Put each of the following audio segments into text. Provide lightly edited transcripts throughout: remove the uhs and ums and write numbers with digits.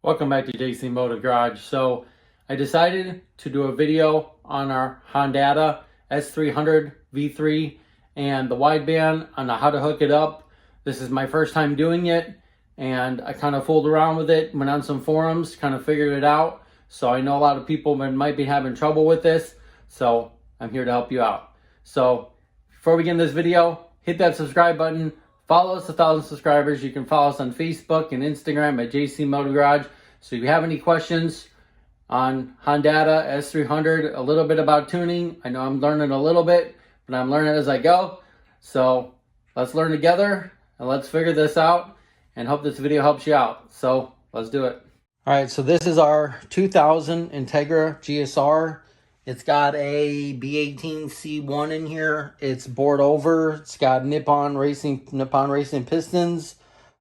Welcome back to JC Motor Garage. So I decided to do a video on our Hondata S300 V3 and the wideband on how to hook it up. This is my first time doing it, and I kind of fooled around with it, went on some forums, kind of figured it out. So I know a lot of people might be having trouble with this, so I'm here to help you out. So before we get in this video, hit that subscribe button. Follow us 1,000 subscribers. You can follow us on Facebook and Instagram at JC Motor Garage. So if you have any questions on Hondata S300, a little bit about tuning. I know I'm learning a little bit, but I'm learning as I go. So let's learn together and let's figure this out and hope this video helps you out. So let's do it. All right, so this is our 2000 Integra GSR. It's got a B18C1 in here. It's bored over. It's got Nippon Racing pistons,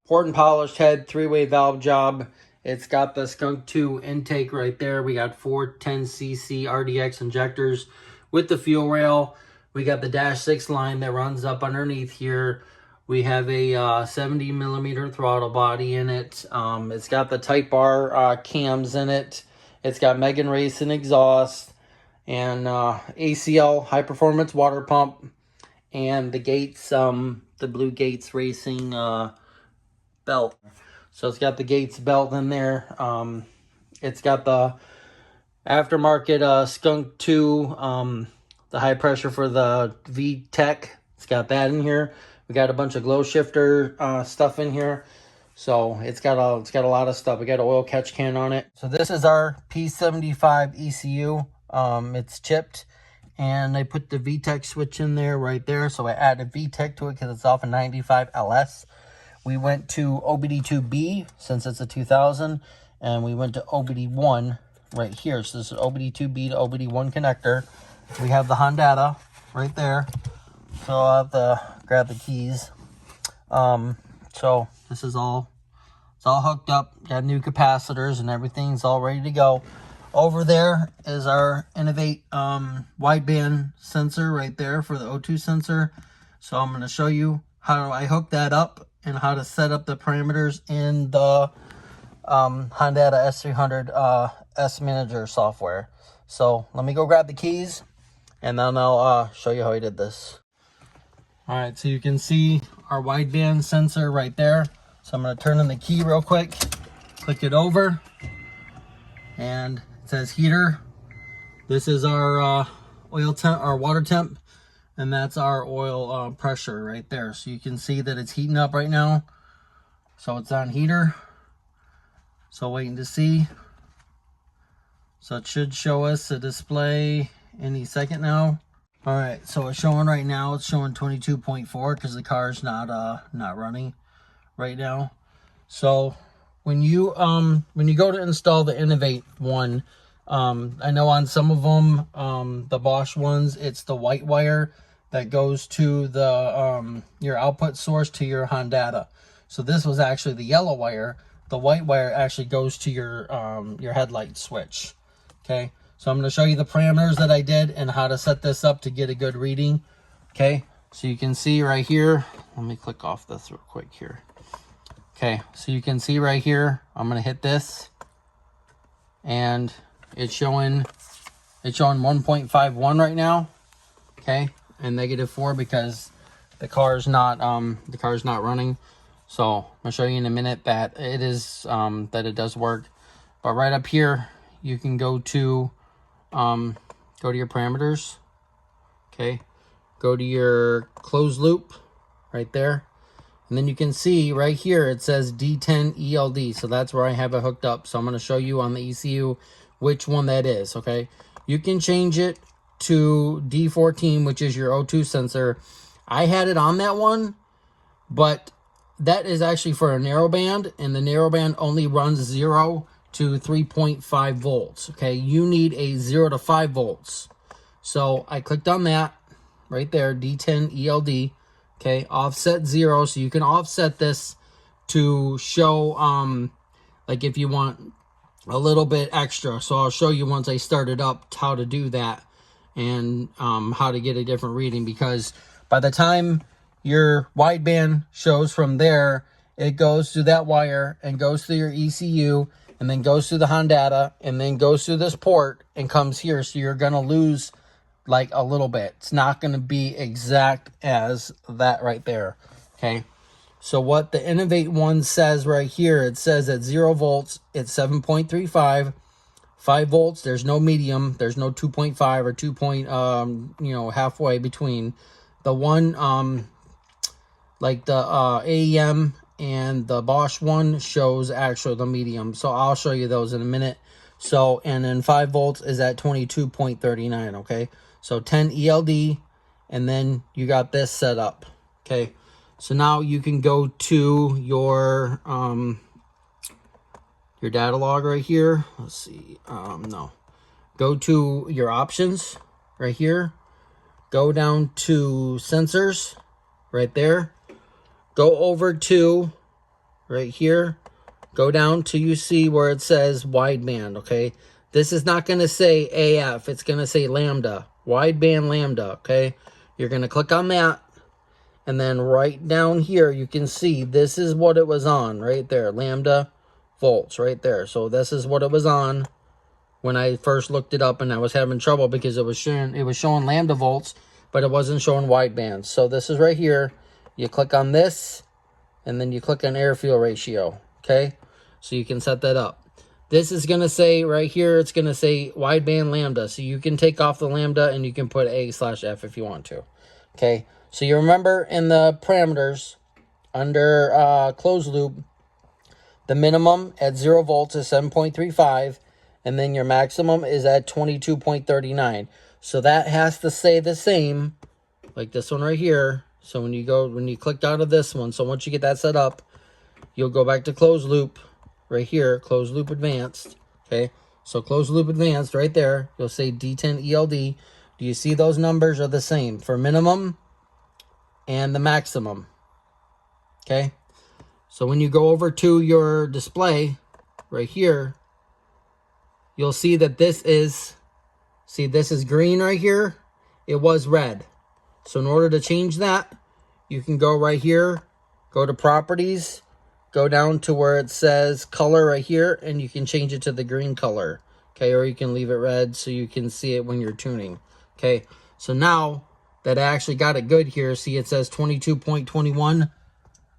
poured and polished head, 3-way valve job. It's got the Skunk 2 intake right there. We got 410cc RDX injectors with the fuel rail. We got the Dash 6 line that runs up underneath here. We have a 70 millimeter throttle body in it. It's got the Type R cams in it. It's got Megan Racing exhaust and ACL high performance water pump, and the Gates, the blue Gates Racing belt. So it's got the Gates belt in there. It's got the aftermarket Skunk 2, the high pressure for the VTEC. It's got that in here. We got a bunch of glow shifter stuff in here. So it's got a lot of stuff. We got an oil catch can on it. So this is our P75 ECU. It's chipped, and I put the VTEC switch in there right there. So I added VTEC to it because it's off a 95 LS. We went to OBD2B since it's a 2000, and we went to OBD1 right here. So this is OBD2B to OBD1 connector. We have the Hondata right there. So I'll have to grab the keys. So this is it's all hooked up. Got new capacitors and everything's all ready to go. Over there is our Innovate wideband sensor right there for the O2 sensor. So I'm going to show you how I hook that up and how to set up the parameters in the Hondata S300 smanger software. So let me go grab the keys, and then I'll show you how I did this. All right, so you can see our wideband sensor right there. So I'm going to turn on the key real quick, click it over, and it says heater. This is our oil temp, our water temp, and that's our oil pressure right there. So you can see that it's heating up right now. So it's on heater. So waiting to see. So it should show us a display any second now. All right, so it's showing right now. It's showing 22.4 because the car's not running right now. So when you go to install the Innovate one, I know on some of them, the Bosch ones, it's the white wire that goes to the your output source to your Hondata. So this was actually the yellow wire. The white wire actually goes to your headlight switch. Okay, so I'm going to show you the parameters that I did and how to set this up to get a good reading. Okay, so you can see right here. Let me click off this real quick here. Okay, so you can see right here, I'm going to hit this, and it's showing 1.51 right now. Okay, and -4 because the car's not running. So I'm gonna show you in a minute that it is that it does work. But right up here, you can go to your parameters. Okay, go to your closed loop right there. And then you can see right here, it says D10 ELD. So that's where I have it hooked up. So I'm going to show you on the ECU which one that is, okay? You can change it to D14, which is your O2 sensor. I had it on that one, but that is actually for a narrowband, and the narrowband only runs 0 to 3.5 volts, okay? You need a 0 to 5 volts. So I clicked on that right there, D10 ELD. Okay, offset 0, so you can offset this to show, like if you want a little bit extra. So I'll show you once I start it up how to do that and how to get a different reading, because by the time your wideband shows from there, it goes through that wire and goes through your ECU and then goes through the Hondata, and then goes through this port and comes here. So you're going to lose like a little bit. It's not going to be exact as that right there. Okay. So what the Innovate one says right here, it says at 0 volts, it's 7.35. 5 volts, there's no medium. There's no 2.5 or 2 halfway between. The one, like the AEM and the Bosch one shows actually the medium. So I'll show you those in a minute. So, and then 5 volts is at 22.39, okay? So 10 ELD, and then you got this set up, okay? So now you can go to your data log right here. Let's see, no. Go to your options right here. Go down to sensors right there. Go over to right here. Go down to, you see where it says wideband, okay? This is not going to say AF. It's going to say Lambda. Wideband Lambda, okay? You're going to click on that. And then right down here, you can see this is what it was on right there. Lambda volts right there. So this is what it was on when I first looked it up, and I was having trouble because it was showing Lambda volts, but it wasn't showing wideband. So this is right here. You click on this, and then you click on air fuel ratio, okay? So you can set that up. This is going to say right here, it's going to say wideband Lambda. So you can take off the Lambda and you can put A/F if you want to, okay? So you remember in the parameters under closed loop, the minimum at 0 volts is 7.35, and then your maximum is at 22.39. So that has to stay the same, like this one right here. So when you clicked out of this one, so once you get that set up, you'll go back to closed loop right here, closed loop advanced, okay? So closed loop advanced right there, you'll say D10 ELD. Do you see those numbers are the same for minimum and the maximum, okay? So when you go over to your display right here, you'll see that this is green right here. It was red. So in order to change that, you can go right here, go to properties, go down to where it says color right here, and you can change it to the green color, okay? Or you can leave it red so you can see it when you're tuning, okay? So now that I actually got it good here, see it says 22.21.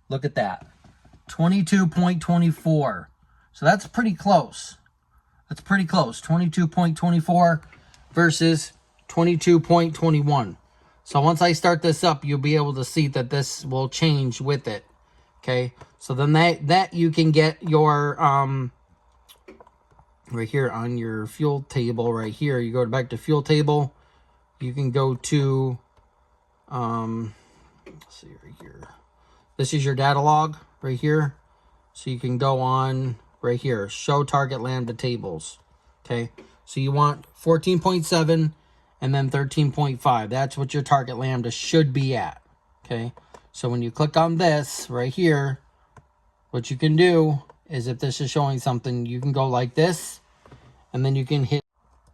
Look at that. 22.24. So that's pretty close. That's pretty close. 22.24 versus 22.21. So once I start this up, you'll be able to see that this will change with it. Okay. So then that you can get your right here on your fuel table right here. You go back to fuel table. You can go to let's see right here. This is your data log right here. So you can go on right here, show target Lambda tables. Okay, so you want 14.7 and then 13.5. That's what your target Lambda should be at. Okay, so when you click on this right here, what you can do is, if this is showing something, you can go like this, and then you can hit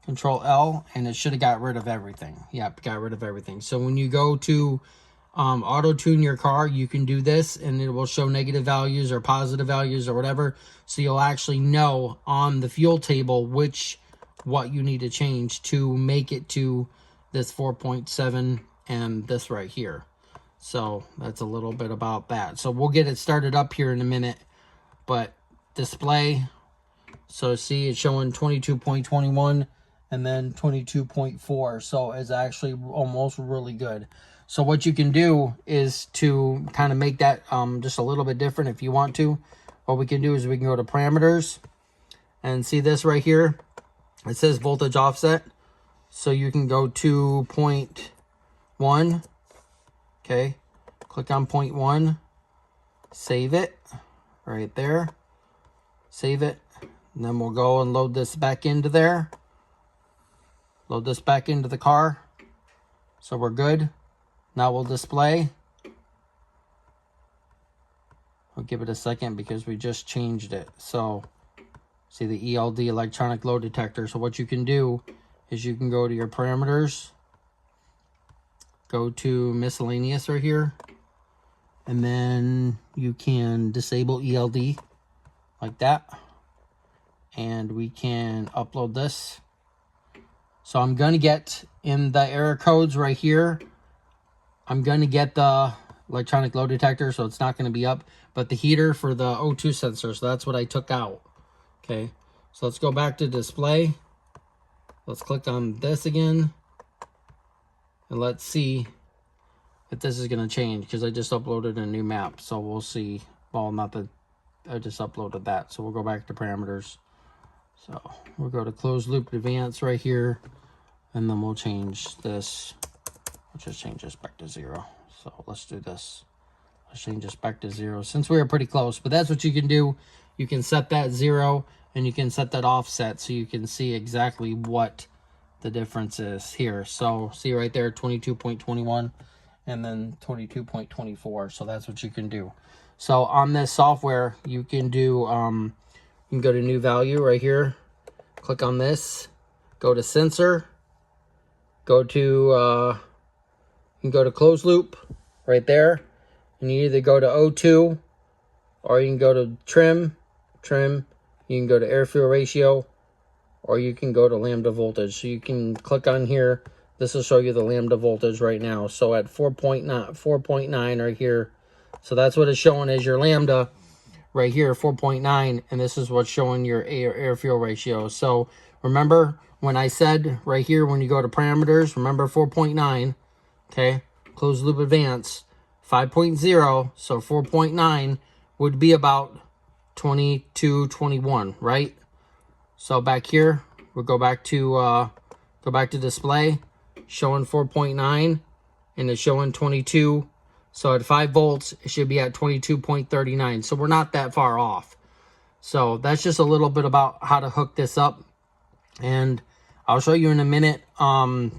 Control L, and it should have got rid of everything. Yep, got rid of everything. So when you go to auto tune your car, you can do this, and it will show negative values or positive values or whatever. So you'll actually know on the fuel table what you need to change to make it to this 4.7 and this right here. So that's a little bit about that. So we'll get it started up here in a minute, but display. So see, it's showing 22.21 and then 22.4. So it's actually almost really good. So what you can do is to kind of make that just a little bit different if you want to. What we can do is we can go to parameters and see this right here. It says voltage offset. So you can go to 0.1. Okay. Click on 0.1. Save it right there. Save it. And then we'll go and load this back into there. Load this back into the car. So we're good. Now we'll display. I'll give it a second because we just changed it. So see the ELD, electronic load detector. So what you can do is you can go to your parameters, go to miscellaneous right here, and then you can disable ELD like that. and we can upload this. So I'm going to get in the error codes right here. I'm going to get the electronic load detector, so it's not going to be up, but the heater for the O2 sensor. So that's what I took out. Okay, so let's go back to display. Let's click on this again, and let's see if this is going to change, because I just uploaded a new map. So we'll see. Well, not that I just uploaded that. So we'll go back to parameters. So we'll go to closed loop advanced right here, and then we'll change this. We'll just change this back to 0. So let's do this. Let's change this back to 0 since we were pretty close. But that's what you can do. You can set that 0, and you can set that offset so you can see exactly what the difference is here. So see right there, 22.21 and then 22.24. So that's what you can do. So on this software, you can do, you can go to new value right here, click on this, go to sensor, go to, you can go to closed loop right there, and you either go to O2 or you can go to trim, you can go to air fuel ratio, or you can go to lambda voltage. So you can click on here. This will show you the lambda voltage right now. So at 4.9 right here. So that's what it's showing as your lambda right here, 4.9, and this is what's showing your air fuel ratio. So remember when I said right here, when you go to parameters, remember 4.9, okay, closed loop advanced, 5.0, so 4.9 would be about 2221, right? So back here, we'll go back to display, showing 4.9, and it's showing 22. So at 5 volts, it should be at 22.39. So we're not that far off. So that's just a little bit about how to hook this up. And I'll show you in a minute on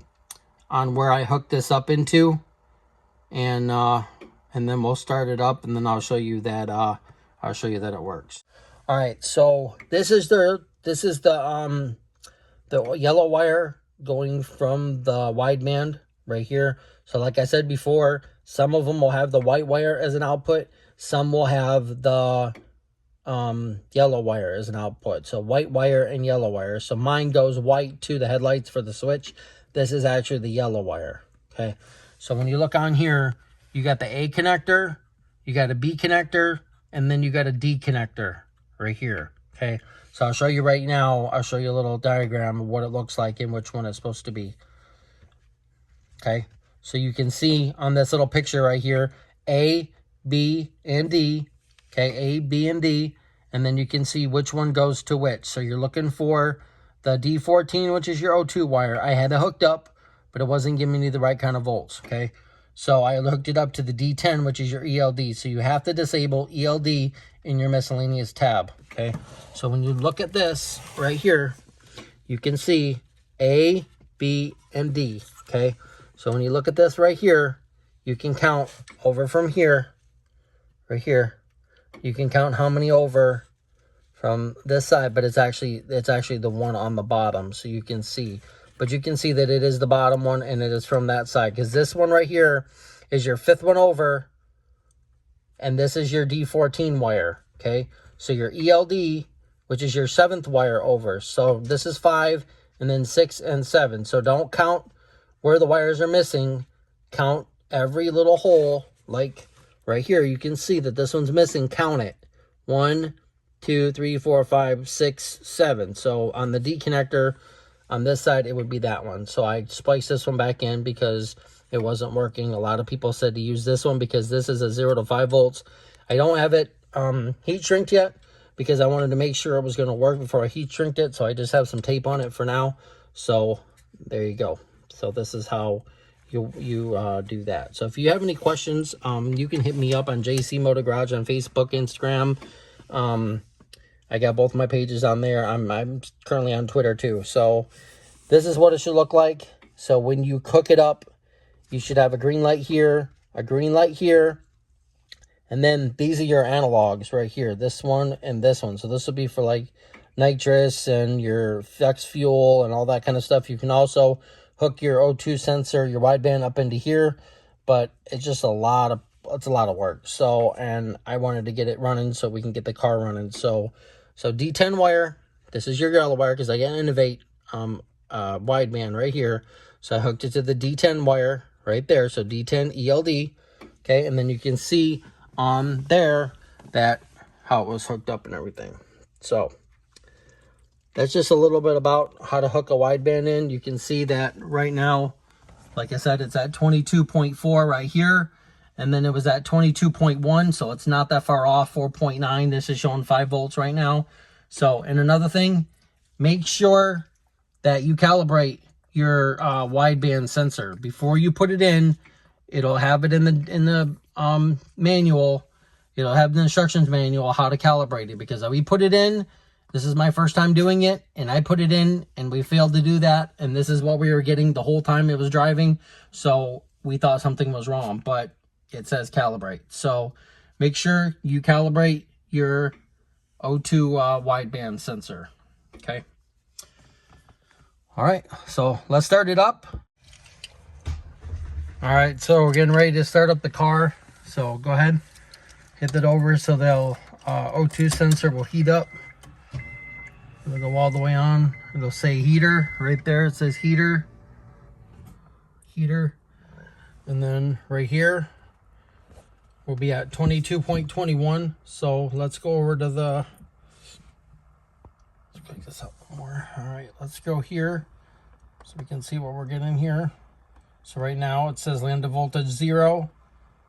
where I hooked this up into. And then we'll start it up, and then I'll show you that it works. All right, so this is the yellow wire going from the wideband right here. So like I said before, some of them will have the white wire as an output. Some will have the yellow wire as an output. So white wire and yellow wire. So mine goes white to the headlights for the switch. This is actually the yellow wire. Okay. So when you look on here, you got the A connector, you got a B connector, and then you got a D connector right here. Okay. So I'll show you right now. I'll show you a little diagram of what it looks like and which one it's supposed to be. Okay. So you can see on this little picture right here, A, B, and D. Okay, A, B, and D. And then you can see which one goes to which. So you're looking for the D14, which is your O2 wire. I had it hooked up, but it wasn't giving me the right kind of volts. Okay, so I hooked it up to the D10, which is your ELD. So you have to disable ELD in your miscellaneous tab. Okay, so when you look at this right here, you can see A, B, and D. Okay. So when you look at this right here, you can count over from here, right here. You can count how many over from this side, but it's actually the one on the bottom, so you can see. But you can see that it is the bottom one, and it is from that side, because this one right here is your 5th one over, and this is your D14 wire, okay? So your ELD, which is your 7th wire over. So this is 5, and then 6 and 7. So don't count where the wires are missing. Count every little hole. Like right here, you can see that this one's missing. Count it. 1, 2, 3, 4, 5, 6, 7. So on the D connector on this side, it would be that one. So I spliced this one back in because it wasn't working. A lot of people said to use this one because this is a 0 to 5 volts. I don't have it heat shrinked yet because I wanted to make sure it was going to work before I heat shrinked it. So I just have some tape on it for now. So there you go. So this is how you do that. So if you have any questions, you can hit me up on JC Motor Garage on Facebook, Instagram. I got both my pages on there. I'm currently on Twitter too. So this is what it should look like. So when you cook it up, you should have a green light here, a green light here, and then these are your analogs right here. This one and this one. So this will be for like nitrous and your flex fuel and all that kind of stuff. You can also hook your O2 sensor, your wideband up into here, but it's just a lot of work. So, and I wanted to get it running so we can get the car running. So D10 wire, this is your yellow wire because I got Innovate wideband right here. So I hooked it to the D10 wire right there. So D10 ELD. Okay, and then you can see on there that how it was hooked up and everything. So that's just a little bit about how to hook a wideband in. You can see that right now, like I said, it's at 22.4 right here. And then it was at 22.1, so it's not that far off, 4.9. This is showing 5 volts right now. So, and another thing, make sure that you calibrate your wideband sensor. Before you put it in, it'll have it in the manual. It'll have the instructions manual how to calibrate it, because we put it in. This is my first time doing it, and I put it in, and we failed to do that, and this is what we were getting the whole time it was driving. So we thought something was wrong, but it says calibrate. So make sure you calibrate your O2 wideband sensor. Okay. All right, so let's start it up. All right, so we're getting ready to start up the car. So go ahead, hit that over so the O2 sensor will heat up. It'll go all the way on. It'll say heater right there. It says heater. Heater. And then right here, we'll be at 22.21. So let's go over to the, let's pick this up more. All right, let's go here so we can see what we're getting here. So right now it says Lambda voltage 0,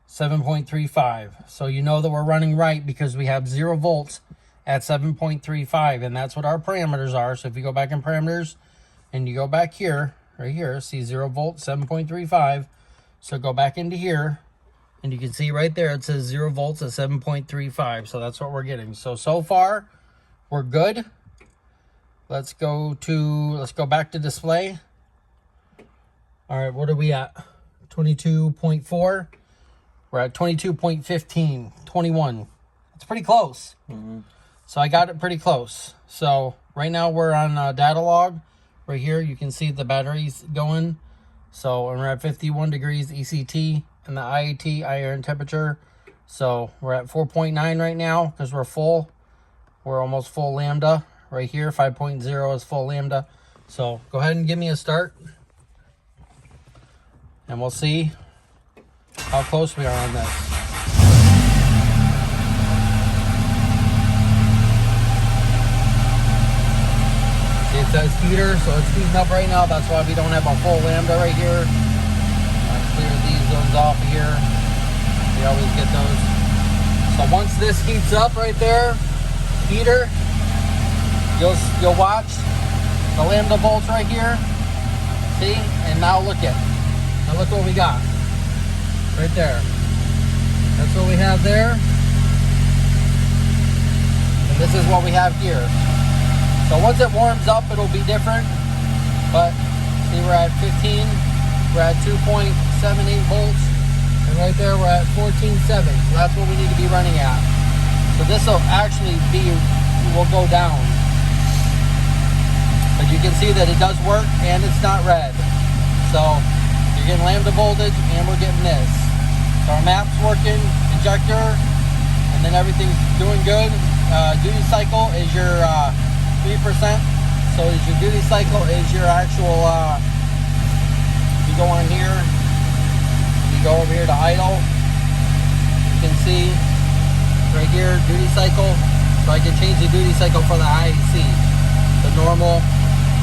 7.35. So you know that we're running right because we have 0 volts at 7.35, and that's what our parameters are. So if you go back in parameters and you go back here, right here, see 0 volts, 7.35. So go back into here, and you can see right there it says 0 volts at 7.35. So that's what we're getting. So far we're good. Let's go back to display. All right, what are we at? 22.4. We're at 22.15, 21. It's pretty close. So I got it pretty close. So right now we're on data log. Right here you can see the batteries going. So we're at 51 degrees ECT and the IAT, iron temperature. So we're at 4.9 right now because we're full. We're almost full Lambda. Right here, 5.0 is full Lambda. So go ahead and give me a start. And we'll see how close we are on this. See, it says heater, so it's heating up right now. That's why we don't have a full Lambda right here. Let's clear these zones off of here. We always get those. So once this heats up right there, heater, you'll watch the Lambda volts right here. See? And now look what we got right there. That's what we have there. And this is what we have here. So once it warms up, it'll be different. But see, we're at 15. We're at 2.78 volts. And right there, we're at 14.7. So that's what we need to be running at. So this will actually will go down. But you can see that it does work and it's not red. So you're getting Lambda voltage and we're getting this. So our map's working, injector, and then everything's doing good. Duty cycle is your 3%. So your duty cycle is your actual, you go on here, you go over here to idle, you can see right here, duty cycle. So I can change the duty cycle for the IAC. The normal.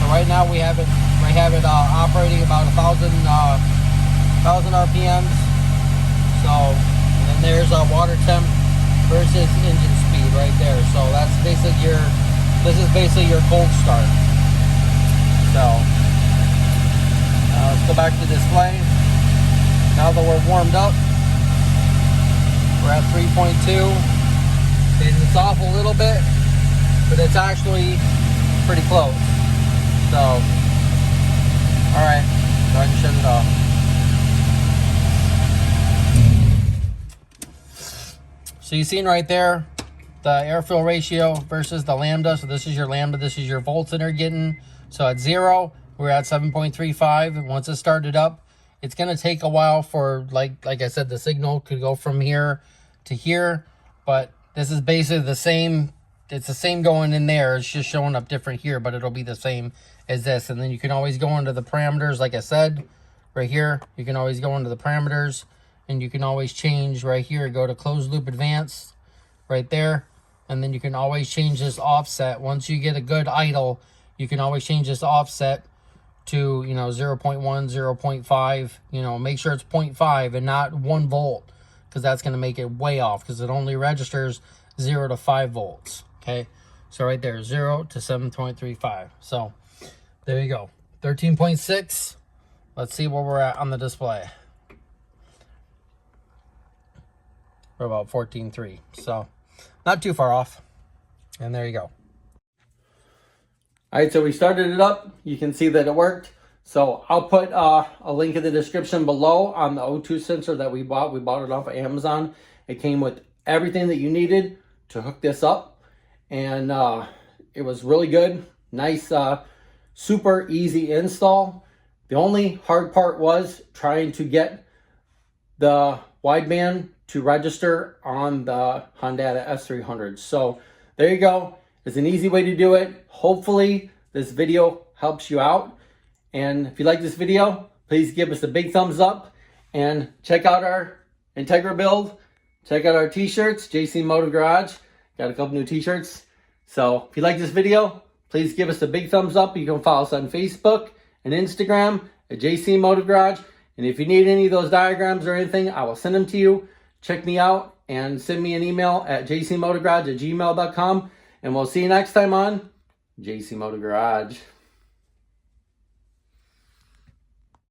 So right now we have it operating about 1,000 RPMs. So, and then there's our water temp versus engine speed right there. So that's basically this is basically your cold start. So let's go back to display. Now that we're warmed up, we're at 3.2. It's off a little bit, but it's actually pretty close. So, all right, go ahead and shut it off. So you've seen right there the air-fill ratio versus the Lambda. So this is your Lambda, this is your volts that are getting. So at 0, we're at 7.35. And once it started up, it's going to take a while for, like I said, the signal could go from here to here. But this is basically the same it's the same going in there. It's just showing up different here, but it'll be the same as this. And then you can always go into the parameters, like I said, right here. You can always go into the parameters, and you can always change right here. Go to closed loop advanced right there. And then you can always change this offset. Once you get a good idle, you can always change this offset to, you know, 0.1, 0.5. You know, make sure it's 0.5 and not 1 volt, because that's going to make it way off, because it only registers 0 to 5 volts. Okay, so right there, 0 to 7.35. So there you go, 13.6. Let's see where we're at on the display. We're about 14.3, so not too far off. And there you go. All right, so we started it up. You can see that it worked. So I'll put a link in the description below on the O2 sensor that we bought. We bought it off of Amazon. It came with everything that you needed to hook this up. And it was really good. Nice, super easy install. The only hard part was trying to get the wideband to register on the Hondata S300. So there you go. It's an easy way to do it. Hopefully this video helps you out. And if you like this video, please give us a big thumbs up and check out our Integra build. Check out our t-shirts, JC Motive Garage. Got a couple new t-shirts. So if you like this video, please give us a big thumbs up. You can follow us on Facebook and Instagram at JC Motive Garage. And if you need any of those diagrams or anything, I will send them to you. Check me out and send me an email at jcmotivegarage@gmail.com. And we'll see you next time on JC Motive Garage.